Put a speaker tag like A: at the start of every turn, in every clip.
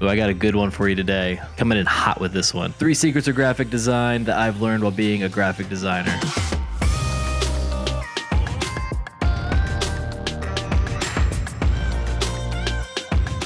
A: Oh, I got a good one for you today. Coming in hot with this one. 3 secrets of graphic design that I've learned while being a graphic designer.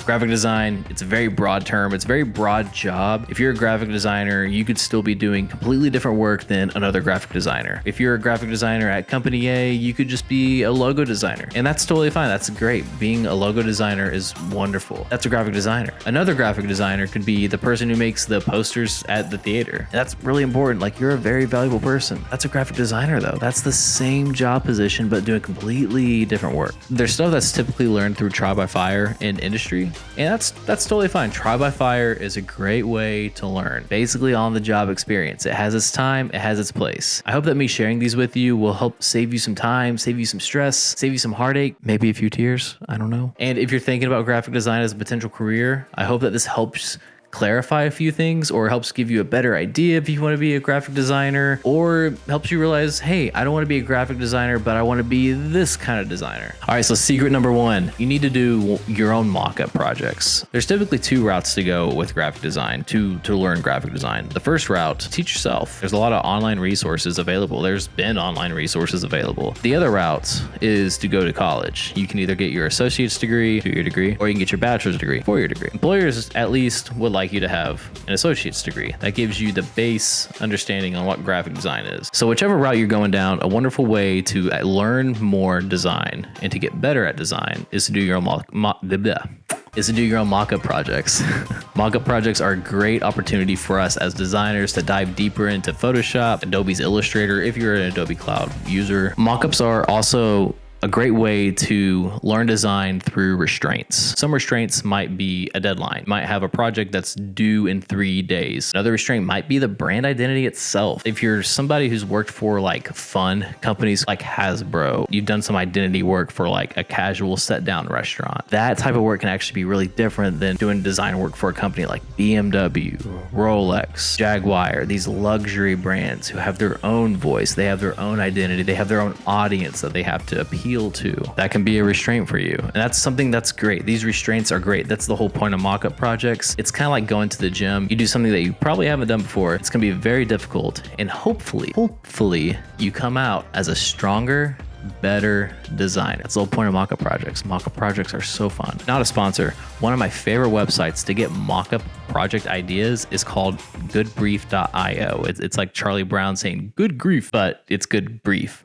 A: Graphic design, it's a very broad term. It's a very broad job. If you're a graphic designer, you could still be doing completely different work than another graphic designer. If you're a graphic designer at company A, you could just be a logo designer. And that's totally fine. That's great. Being a logo designer is wonderful. That's a graphic designer. Another graphic designer could be the person who makes the posters at the theater. That's really important. Like, you're a very valuable person. That's a graphic designer though. That's the same job position, but doing completely different work. There's stuff that's typically learned through trial by fire in industry. And that's totally fine. Trial by fire is a great way to learn. Basically on the job experience. It has its time, it has its place. I hope that me sharing these with you will help save you some time, save you some stress, save you some heartache, maybe a few tears, I don't know. And if you're thinking about graphic design as a potential career, I hope that this helps clarify a few things or helps give you a better idea if you want to be a graphic designer, or helps you realize, hey, I don't want to be a graphic designer, but I want to be this kind of designer. All right, so secret number 1, you need to do your own mock-up projects. There's typically 2 routes to go with graphic design to learn graphic design. The first route, teach yourself. There's a lot of online resources available. There's been online resources available. The other route is to go to college. You can either get your associate's degree, 2-year degree, or you can get your bachelor's degree, 4-year degree. Employers at least would like you to have an associate's degree. That gives you the base understanding on what graphic design is. So whichever route you're going down, a wonderful way to learn more design and to get better at design is to do your own mock-up projects. Mock-up projects are a great opportunity for us as designers to dive deeper into Photoshop, Adobe's Illustrator, if you're an Adobe Cloud user. Mock-ups are also a great way to learn design through restraints. Some restraints might be a deadline, might have a project that's due in 3 days. Another restraint might be the brand identity itself. If you're somebody who's worked for like fun companies like Hasbro, you've done some identity work for like a casual set down restaurant. That type of work can actually be really different than doing design work for a company like BMW, Rolex, Jaguar, these luxury brands who have their own voice, they have their own identity, they have their own audience that they have to appeal to. That can be a restraint for you. And that's something that's great. These restraints are great. That's the whole point of mock-up projects. It's kind of like going to the gym. You do something that you probably haven't done before. It's going to be very difficult. And hopefully you come out as a stronger, better designer. That's the whole point of mock-up projects. Mock-up projects are so fun. Not a sponsor. One of my favorite websites to get mock-up project ideas is called Goodbrief.io. It's like Charlie Brown saying good grief, but it's Goodbrief.io.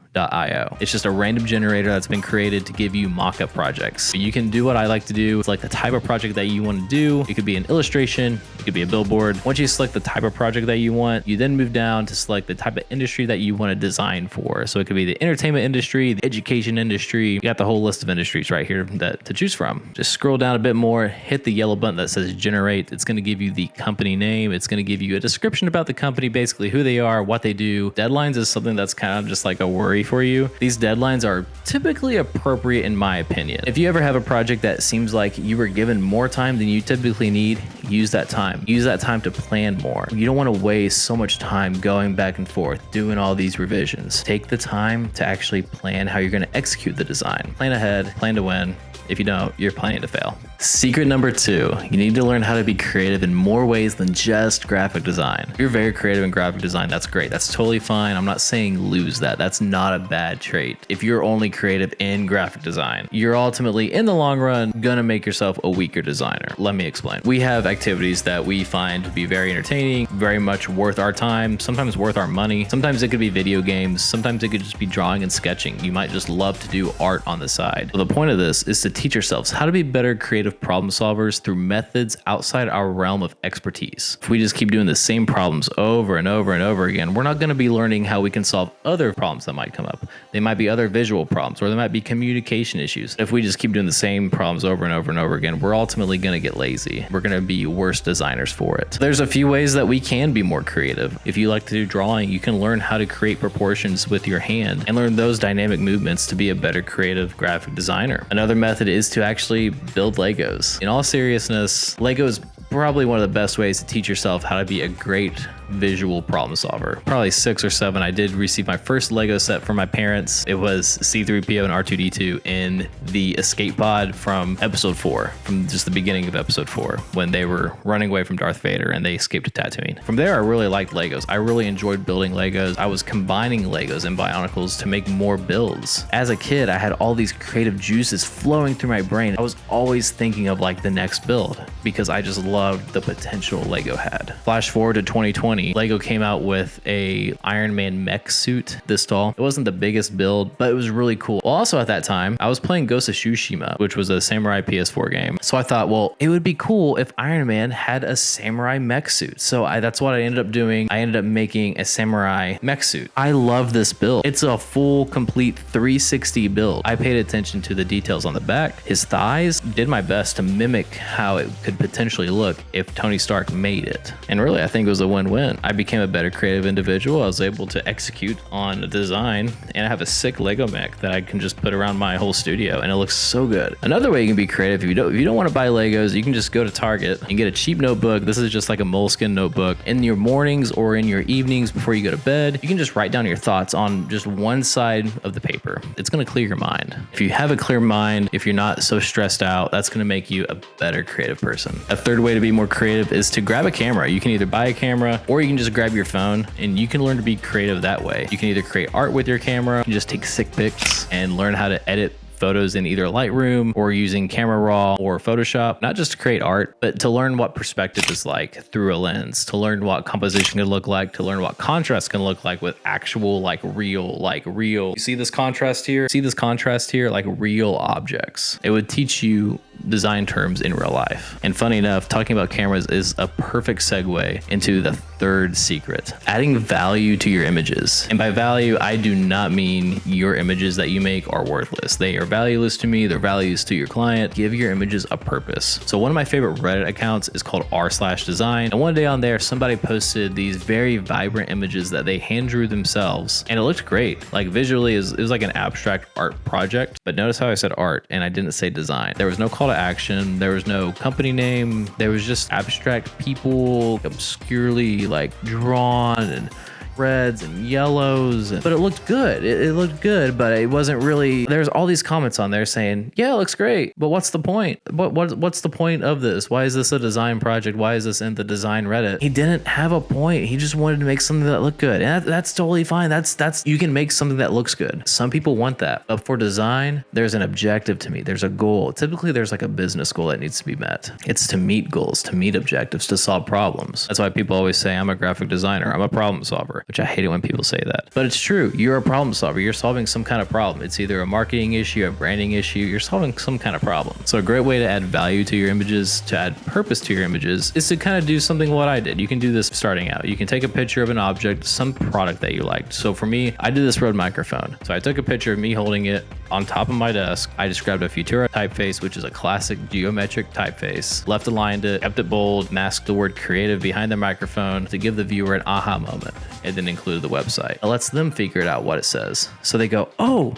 A: It's just a random generator that's been created to give you mock-up projects. You can do what I like to do. It's like the type of project that you want to do. It could be an illustration, it could be a billboard. Once you select the type of project that you want, you then move down to select the type of industry that you want to design for. So it could be the entertainment industry, the education industry. You got the whole list of industries right here to choose from. Just scroll down a bit more, hit the yellow button that says generate. It's going to give you the company name. It's going to give you a description about the company, basically who they are, what they do. Deadlines is something that's kind of just like a worry for you. These deadlines are typically appropriate in my opinion. If you ever have a project that seems like you were given more time than you typically need, use that time. Use that time to plan more. You don't want to waste so much time going back and forth, doing all these revisions. Take the time to actually plan how you're going to execute the design. Plan ahead, plan to win. If you don't, you're planning to fail. Secret number 2, you need to learn how to be creative in more ways than just graphic design. If you're very creative in graphic design, that's great. That's totally fine. I'm not saying lose that. That's not a bad trait. If you're only creative in graphic design, you're ultimately, in the long run, gonna make yourself a weaker designer. Let me explain. We have activities that we find to be very entertaining, very much worth our time, sometimes worth our money. Sometimes it could be video games. Sometimes it could just be drawing and sketching. You might just love to do art on the side. So the point of this is to teach yourselves how to be better creative problem solvers through methods outside our realm of expertise. If we just keep doing the same problems over and over and over again, we're not going to be learning how we can solve other problems that might come up. They might be other visual problems, or there might be communication issues. If we just keep doing the same problems over and over and over again, we're ultimately going to get lazy. We're going to be worse designers for it. There's a few ways that we can be more creative. If you like to do drawing, you can learn how to create proportions with your hand and learn those dynamic movements to be a better creative graphic designer. Another method is to actually build Legos. In all seriousness, Lego is probably one of the best ways to teach yourself how to be a great visual problem solver. Probably 6 or 7, I did receive my first Lego set from my parents. It was C-3PO and R2-D2 in the escape pod from episode 4, from just the beginning of episode 4, when they were running away from Darth Vader and they escaped to Tatooine. From there, I really liked Legos. I really enjoyed building Legos. I was combining Legos and Bionicles to make more builds. As a kid, I had all these creative juices flowing through my brain. I was always thinking of like the next build because I just loved the potential Lego had. Flash forward to 2020, Lego came out with a Iron Man mech suit this tall. It wasn't the biggest build, but it was really cool. Well, also at that time, I was playing Ghost of Tsushima, which was a samurai PS4 game. So I thought, well, it would be cool if Iron Man had a samurai mech suit. So that's what I ended up doing. I ended up making a samurai mech suit. I love this build. It's a full, complete 360 build. I paid attention to the details on the back. His thighs, did my best to mimic how it could potentially look if Tony Stark made it. And really, I think it was a win-win. I became a better creative individual. I was able to execute on a design, and I have a sick Lego mech that I can just put around my whole studio, and it looks so good. Another way you can be creative, if you don't want to buy Legos, you can just go to Target and get a cheap notebook. This is just like a moleskin notebook. In your mornings or in your evenings before you go to bed, you can just write down your thoughts on just one side of the paper. It's going to clear your mind. If you have a clear mind, if you're not so stressed out, that's going to make you a better creative person. A third way to be more creative is to grab a camera. You can either buy a camera or you can just grab your phone, and you can learn to be creative that way. You can either create art with your camera, you can just take sick pics and learn how to edit photos in either Lightroom or using Camera Raw or Photoshop, not just to create art, but to learn what perspective is like through a lens, to learn what composition can look like, to learn what contrast can look like with actual real. You see this contrast here? See this contrast here? Like real objects. It would teach you design terms in real life. And funny enough, talking about cameras is a perfect segue into the third secret, adding value to your images. And by value, I do not mean your images that you make are worthless. They are valueless to me. They're values to your client. Give your images a purpose. So one of my favorite Reddit accounts is called r/design. And one day on there, somebody posted these very vibrant images that they hand drew themselves. And it looked great. Like visually, it was like an abstract art project. But notice how I said art and I didn't say design. There was no call to action. There was no company name. There was just abstract people, obscurely like drawn and reds and yellows, but it looked good. It looked good, but it wasn't really. There's all these comments on there saying, yeah, it looks great, but what's the point? What's the point of this? Why is this a design project? Why is this in the design Reddit? He didn't have a point. He just wanted to make something that looked good, and that's totally fine. That's you can make something that looks good. Some people want that, but for design, there's an objective to me. There's a goal. Typically, there's like a business goal that needs to be met. It's to meet goals, to meet objectives, to solve problems. That's why people always say, I'm a graphic designer. I'm a problem solver, which I hate it when people say that. But it's true. You're a problem solver. You're solving some kind of problem. It's either a marketing issue, a branding issue. You're solving some kind of problem. So a great way to add value to your images, to add purpose to your images, is to kind of do something what I did. You can do this starting out. You can take a picture of an object, some product that you liked. So for me, I did this Rode microphone. So I took a picture of me holding it on top of my desk. I just grabbed a Futura typeface, which is a classic geometric typeface, left aligned it, kept it bold, masked the word creative behind the microphone to give the viewer an aha moment, and then included the website. It lets them figure it out what it says. So they go, oh,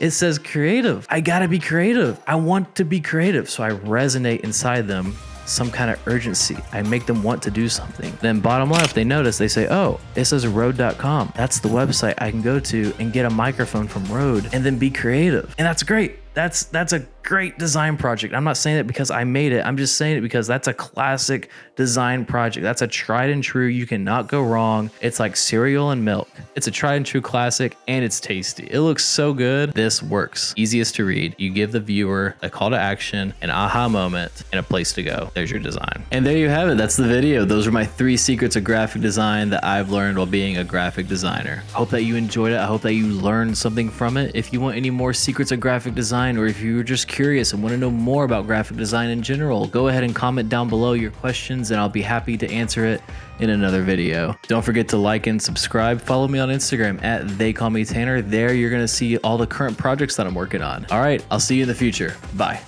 A: it says creative. I gotta be creative. I want to be creative. So I resonate inside them some kind of urgency. I make them want to do something. Then bottom left, they notice, they say, oh, it says Rode.com. That's the website I can go to and get a microphone from Rode and then be creative. And that's great. That's a great design project. I'm not saying it because I made it. I'm just saying it because that's a classic design project. That's a tried and true. You cannot go wrong. It's like cereal and milk. It's a tried and true classic, and it's tasty. It looks so good. This works. Easiest to read. You give the viewer a call to action, an aha moment, and a place to go. There's your design. And there you have it. That's the video. Those are my 3 secrets of graphic design that I've learned while being a graphic designer. I hope that you enjoyed it. I hope that you learned something from it. If you want any more secrets of graphic design, or if you're just curious and want to know more about graphic design in general, go ahead and comment down below your questions and I'll be happy to answer it in another video. Don't forget to like and subscribe. Follow me on Instagram at TheyCallMeTanner. There you're going to see all the current projects that I'm working on. All right, I'll see you in the future. Bye.